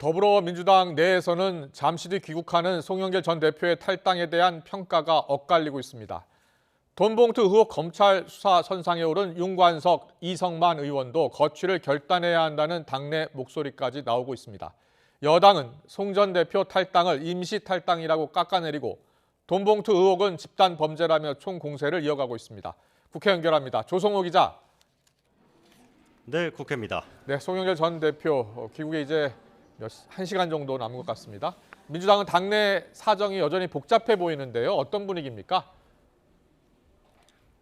더불어민주당 내에서는 잠시 뒤 귀국하는 송영길 전 대표의 탈당에 대한 평가가 엇갈리고 있습니다. 돈봉투 의혹 검찰 수사 선상에 오른 윤관석, 이성만 의원도 거취를 결단해야 한다는 당내 목소리까지 나오고 있습니다. 여당은 송 전 대표 탈당을 임시 탈당이라고 깎아내리고 돈봉투 의혹은 집단 범죄라며 총공세를 이어가고 있습니다. 국회 연결합니다. 조성호 기자. 네, 국회입니다. 네, 송영길 전 대표 귀국에 이제 1시간 정도 남은 것 같습니다. 민주당은 당내 사정이 여전히 복잡해 보이는데요. 어떤 분위기입니까?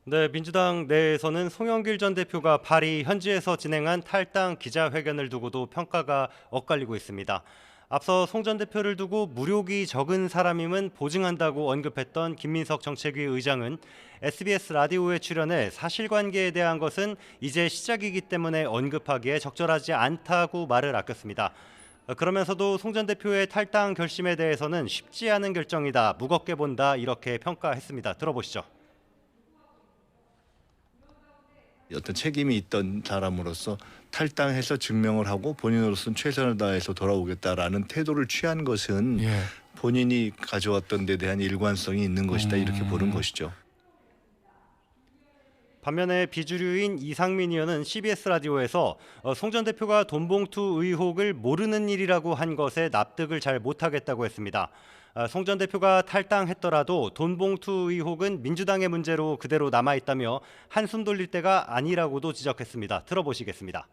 네, 민주당 내에서는 송영길 전 대표가 파리 현지에서 진행한 탈당 기자회견을 두고도 평가가 엇갈리고 있습니다. 앞서 송 전 대표를 두고 무력이 적은 사람임은 보증한다고 언급했던 김민석 정책위 의장은 SBS 라디오에 출연해 사실관계에 대한 것은 이제 시작이기 때문에 언급하기에 적절하지 않다고 말을 아꼈습니다. 그러면서도 송 전 대표의 탈당 결심에 대해서는 쉽지 않은 결정이다, 무겁게 본다 이렇게 평가했습니다. 들어보시죠. 어떤 책임이 있던 사람으로서 탈당해서 증명을 하고 본인으로서는 최선을 다해서 돌아오겠다라는 태도를 취한 것은 본인이 가져왔던 데 대한 일관성이 있는 것이다 이렇게 보는 것이죠. 반면에 비주류인 이상민 의원은 CBS 라디오에서 송 전 대표가 돈봉투 의혹을 모르는 일이라고 한 것에 납득을 잘 못하겠다고 했습니다. 송 전 대표가 탈당했더라도 돈봉투 의혹은 민주당의 문제로 그대로 남아있다며 한숨 돌릴 때가 아니라고도 지적했습니다. 들어보시겠습니다.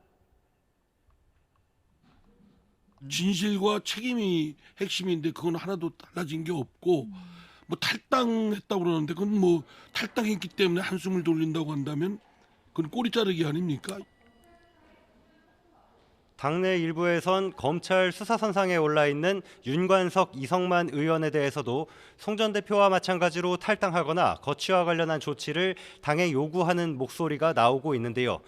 진실과 책임이 핵심인데 그건 하나도 달라진 게 없고 뭐 탈당했다고 그러는데 그건 뭐 탈당했기 때문에 한숨을 돌린다고 한다면 그건 꼬리 자르기 아닙니까? 당내 일부에선 검찰 수사선상에 올라있는 윤관석, 이성만 의원에 대해서도 송 전 대표와 마찬가지로 탈당하거나 거취와 관련한 조치를 당에 요구하는 목소리가 나오고 있는데요.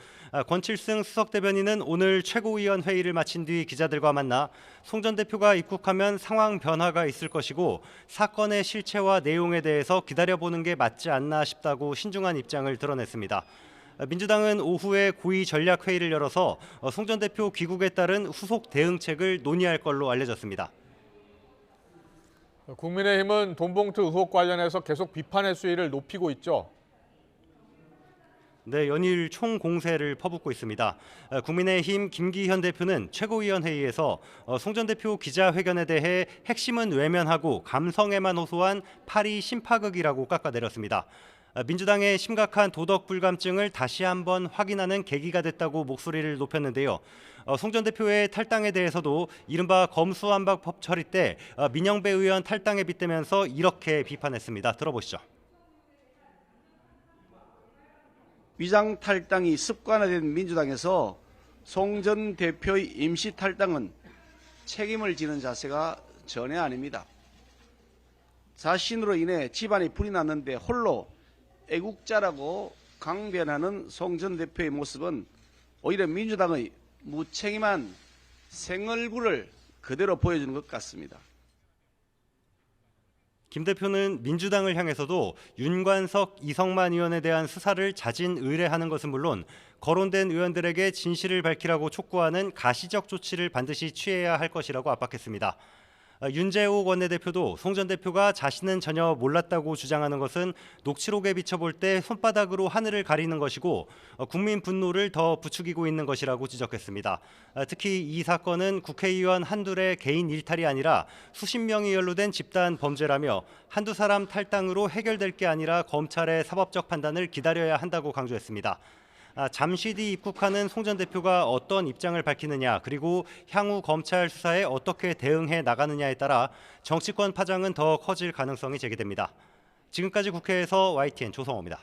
권칠승 수석대변인은 오늘 최고위원 회의를 마친 뒤 기자들과 만나 송 전 대표가 입국하면 상황 변화가 있을 것이고 사건의 실체와 내용에 대해서 기다려보는 게 맞지 않나 싶다고 신중한 입장을 드러냈습니다. 민주당은 오후에 고위 전략회의를 열어서 송 전 대표 귀국에 따른 후속 대응책을 논의할 걸로 알려졌습니다. 국민의힘은 돈봉투 의혹 관련해서 계속 비판의 수위를 높이고 있죠. 네, 연일 총공세를 퍼붓고 있습니다. 국민의힘 김기현 대표는 최고위원회의에서 송 전 대표 기자회견에 대해 핵심은 외면하고 감성에만 호소한 파리 심파극이라고 깎아내렸습니다. 민주당의 심각한 도덕 불감증을 다시 한번 확인하는 계기가 됐다고 목소리를 높였는데요. 송 전 대표의 탈당에 대해서도 이른바 검수완박 처리 때 민영배 의원 탈당에 빗대면서 이렇게 비판했습니다. 들어보시죠. 위장 탈당이 습관화된 민주당에서 송 전 대표의 임시 탈당은 책임을 지는 자세가 전혀 아닙니다. 자신으로 인해 집안이 불이 났는데 홀로 애국자라고 강변하는 송 전 대표의 모습은 오히려 민주당의 무책임한 생얼굴을 그대로 보여주는 것 같습니다. 김 대표는 민주당을 향해서도 윤관석, 이성만 의원에 대한 수사를 자진 의뢰하는 것은 물론 거론된 의원들에게 진실을 밝히라고 촉구하는 가시적 조치를 반드시 취해야 할 것이라고 압박했습니다. 윤재욱 원내대표도 송 전 대표가 자신은 전혀 몰랐다고 주장하는 것은 녹취록에 비춰볼 때 손바닥으로 하늘을 가리는 것이고 국민 분노를 더 부추기고 있는 것이라고 지적했습니다. 특히 이 사건은 국회의원 한둘의 개인 일탈이 아니라 수십 명이 연루된 집단 범죄라며 한두 사람 탈당으로 해결될 게 아니라 검찰의 사법적 판단을 기다려야 한다고 강조했습니다. 잠시 뒤 입국하는 송 전 대표가 어떤 입장을 밝히느냐 그리고 향후 검찰 수사에 어떻게 대응해 나가느냐에 따라 정치권 파장은 더 커질 가능성이 제기됩니다. 지금까지 국회에서 YTN 조성호입니다.